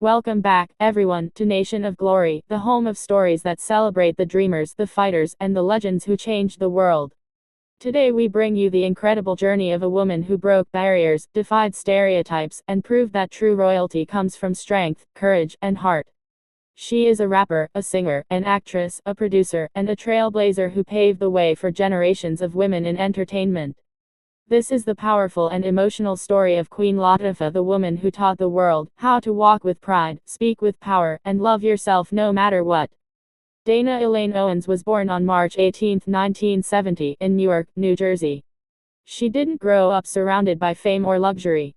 Welcome back, everyone, to Nation of Glory, the home of stories that celebrate the dreamers, the fighters, and the legends who changed the world. Today we bring you the incredible journey of a woman who broke barriers, defied stereotypes, and proved that true royalty comes from strength, courage, and heart. She is a rapper, a singer, an actress, a producer, and a trailblazer who paved the way for generations of women in entertainment. This is the powerful and emotional story of Queen Latifah, the woman who taught the world how to walk with pride, speak with power, and love yourself no matter what. Dana Elaine Owens was born on March 18, 1970, in Newark, New Jersey. She didn't grow up surrounded by fame or luxury.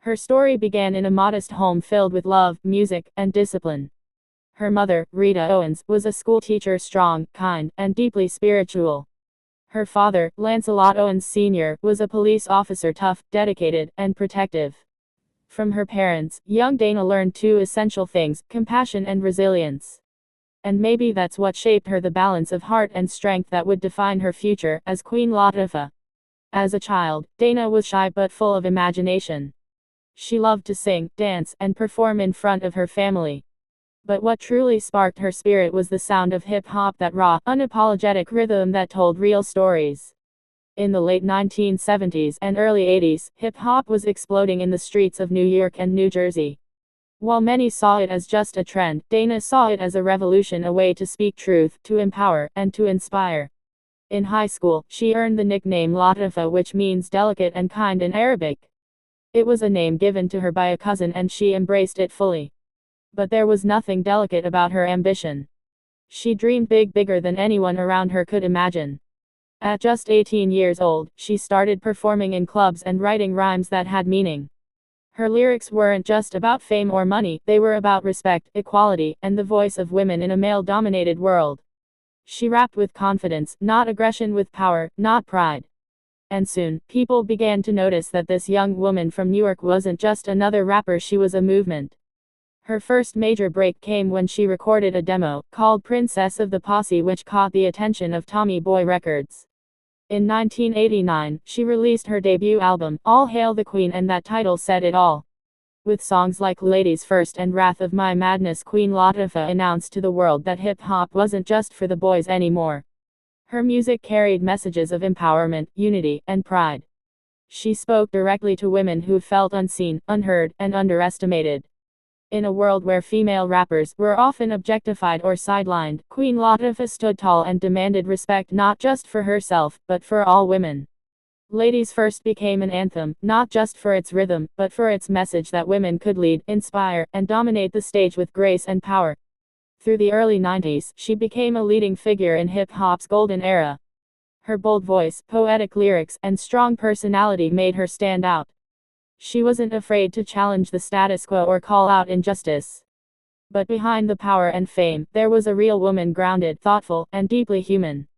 Her story began in a modest home filled with love, music, and discipline. Her mother, Rita Owens, was a school teacher, strong, kind, and deeply spiritual. Her father, Lancelot Owens Sr., was a police officer, tough, dedicated, and protective. From her parents, young Dana learned two essential things: compassion and resilience. And maybe that's what shaped her, the balance of heart and strength that would define her future as Queen Latifah. As a child, Dana was shy but full of imagination. She loved to sing, dance, and perform in front of her family. But what truly sparked her spirit was the sound of hip-hop, that raw, unapologetic rhythm that told real stories. In the late 1970s and early 80s, hip-hop was exploding in the streets of New York and New Jersey. While many saw it as just a trend, Dana saw it as a revolution, a way to speak truth, to empower, and to inspire. In high school, she earned the nickname Latifah, which means delicate and kind in Arabic. It was a name given to her by a cousin, and she embraced it fully. But there was nothing delicate about her ambition. She dreamed big, bigger than anyone around her could imagine. At just 18 years old, she started performing in clubs and writing rhymes that had meaning. Her lyrics weren't just about fame or money, they were about respect, equality, and the voice of women in a male-dominated world. She rapped with confidence, not aggression, with power, not pride. And soon, people began to notice that this young woman from Newark wasn't just another rapper, she was a movement. Her first major break came when she recorded a demo, called Princess of the Posse, which caught the attention of Tommy Boy Records. In 1989, she released her debut album, All Hail the Queen, and that title said it all. With songs like Ladies First and Wrath of My Madness, Queen Latifah announced to the world that hip-hop wasn't just for the boys anymore. Her music carried messages of empowerment, unity, and pride. She spoke directly to women who felt unseen, unheard, and underestimated. In a world where female rappers were often objectified or sidelined, Queen Latifah stood tall and demanded respect, not just for herself, but for all women. Ladies First became an anthem, not just for its rhythm, but for its message that women could lead, inspire, and dominate the stage with grace and power. Through the early 90s, she became a leading figure in hip-hop's golden era. Her bold voice, poetic lyrics, and strong personality made her stand out. She wasn't afraid to challenge the status quo or call out injustice. But behind the power and fame, there was a real woman, grounded, thoughtful, and deeply human.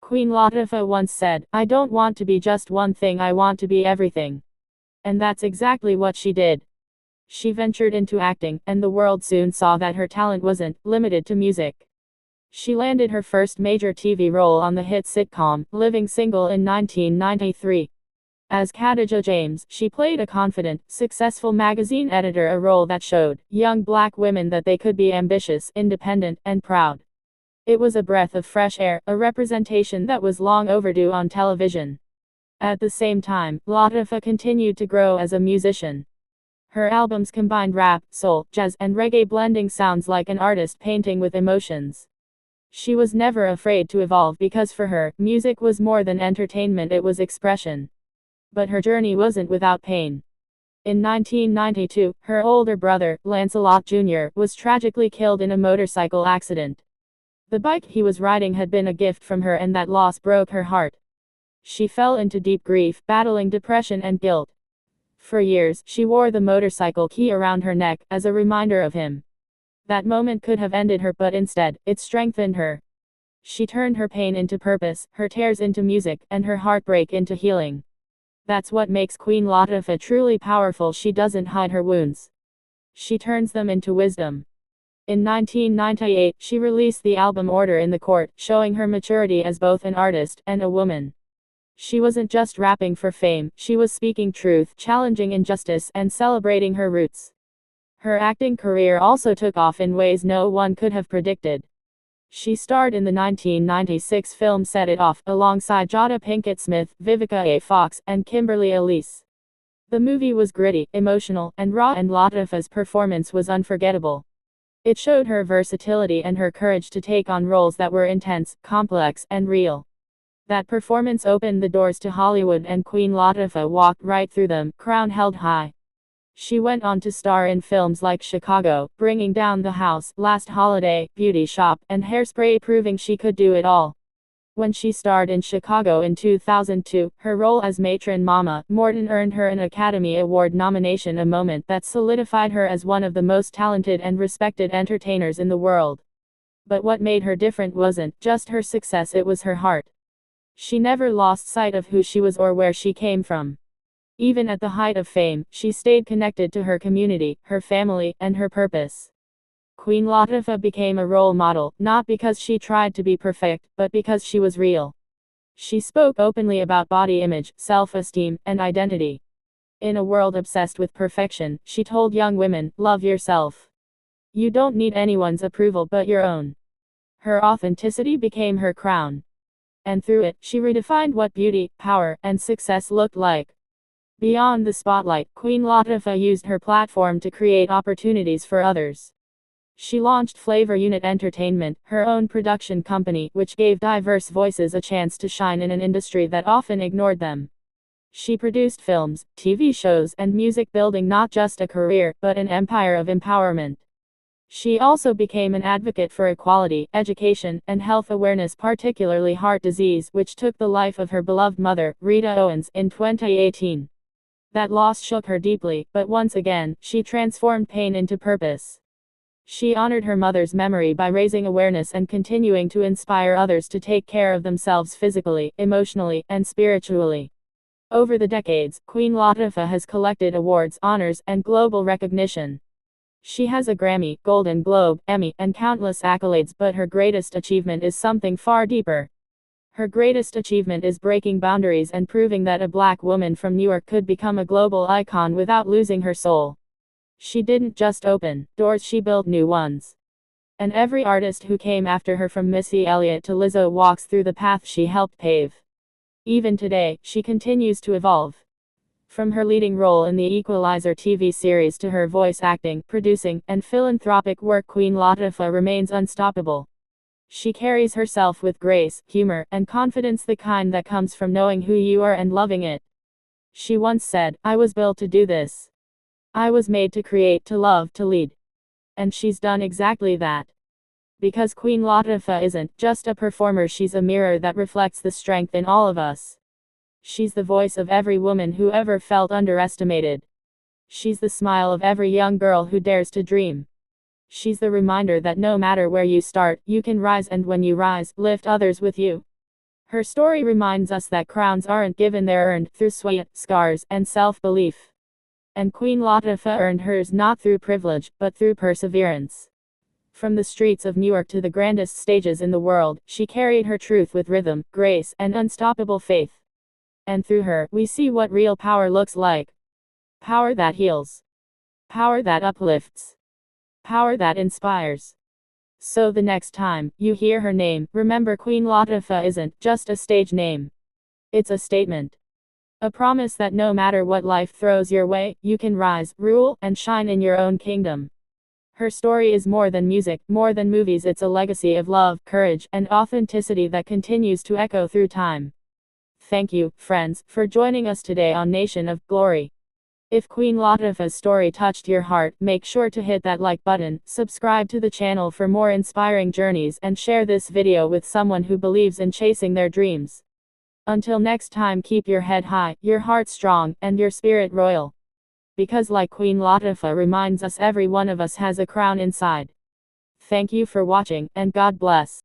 Queen Latifah once said, "I don't want to be just one thing, I want to be everything." And that's exactly what she did. She ventured into acting, and the world soon saw that her talent wasn't limited to music. She landed her first major TV role on the hit sitcom, Living Single, in 1993. As Khadijah James, she played a confident, successful magazine editor, a role that showed young black women that they could be ambitious, independent, and proud. It was a breath of fresh air, a representation that was long overdue on television. At the same time, Latifah continued to grow as a musician. Her albums combined rap, soul, jazz, and reggae, blending sounds like an artist painting with emotions. She was never afraid to evolve, because for her, music was more than entertainment, it was expression. But her journey wasn't without pain. In 1992, her older brother, Lancelot Jr., was tragically killed in a motorcycle accident. The bike he was riding had been a gift from her, and that loss broke her heart. She fell into deep grief, battling depression and guilt. For years, she wore the motorcycle key around her neck, as a reminder of him. That moment could have ended her, but instead, it strengthened her. She turned her pain into purpose, her tears into music, and her heartbreak into healing. That's what makes Queen Latifah truly powerful. She doesn't hide her wounds. She turns them into wisdom. In 1998, she released the album Order in the Court, showing her maturity as both an artist and a woman. She wasn't just rapping for fame, she was speaking truth, challenging injustice, and celebrating her roots. Her acting career also took off in ways no one could have predicted. She starred in the 1996 film Set It Off, alongside Jada Pinkett Smith, Vivica A. Fox, and Kimberly Elise. The movie was gritty, emotional, and raw, and Latifah's performance was unforgettable. It showed her versatility and her courage to take on roles that were intense, complex, and real. That performance opened the doors to Hollywood, and Queen Latifah walked right through them, crown held high. She went on to star in films like Chicago, Bringing Down the House, Last Holiday, Beauty Shop, and Hairspray, proving she could do it all. When she starred in Chicago in 2002, her role as matron Mama Morton earned her an Academy Award nomination, a moment that solidified her as one of the most talented and respected entertainers in the world. But what made her different wasn't just her success, it was her heart. She never lost sight of who she was or where she came from. Even at the height of fame, she stayed connected to her community, her family, and her purpose. Queen Latifah became a role model, not because she tried to be perfect, but because she was real. She spoke openly about body image, self-esteem, and identity. In a world obsessed with perfection, she told young women, love yourself. You don't need anyone's approval but your own. Her authenticity became her crown. And through it, she redefined what beauty, power, and success looked like. Beyond the spotlight, Queen Latifah used her platform to create opportunities for others. She launched Flavor Unit Entertainment, her own production company, which gave diverse voices a chance to shine in an industry that often ignored them. She produced films, TV shows, and music, building not just a career, but an empire of empowerment. She also became an advocate for equality, education, and health awareness, particularly heart disease, which took the life of her beloved mother, Rita Owens, in 2018. That loss shook her deeply, but once again, she transformed pain into purpose. She honored her mother's memory by raising awareness and continuing to inspire others to take care of themselves physically, emotionally, and spiritually. Over the decades, Queen Latifah has collected awards, honors, and global recognition. She has a Grammy, Golden Globe, Emmy, and countless accolades, but her greatest achievement is something far deeper. Her greatest achievement is breaking boundaries and proving that a black woman from Newark could become a global icon without losing her soul. She didn't just open doors, she built new ones. And every artist who came after her, from Missy Elliott to Lizzo, walks through the path she helped pave. Even today, she continues to evolve. From her leading role in the Equalizer TV series to her voice acting, producing, and philanthropic work, Queen Latifah remains unstoppable. She carries herself with grace, humor, and confidence, the kind that comes from knowing who you are and loving it. She once said, "I was built to do this. I was made to create, to love, to lead." And she's done exactly that. Because Queen Latifah isn't just a performer, she's a mirror that reflects the strength in all of us. She's the voice of every woman who ever felt underestimated. She's the smile of every young girl who dares to dream. She's the reminder that no matter where you start, you can rise, and when you rise, lift others with you. Her story reminds us that crowns aren't given, they're earned through sweat, scars, and self-belief. And Queen Latifah earned hers not through privilege, but through perseverance. From the streets of Newark to the grandest stages in the world, she carried her truth with rhythm, grace, and unstoppable faith. And through her, we see what real power looks like. Power that heals. Power that uplifts. Power that inspires. So the next time you hear her name, remember, Queen Latifah isn't just a stage name. It's a statement. A promise that no matter what life throws your way, you can rise, rule, and shine in your own kingdom. Her story is more than music, more than movies. It's a legacy of love, courage, and authenticity that continues to echo through time. Thank you, friends, for joining us today on Nation of Glory. If Queen Latifah's story touched your heart, make sure to hit that like button, subscribe to the channel for more inspiring journeys, and share this video with someone who believes in chasing their dreams. Until next time, keep your head high, your heart strong, and your spirit royal. Because like Queen Latifah reminds us, every one of us has a crown inside. Thank you for watching, and God bless.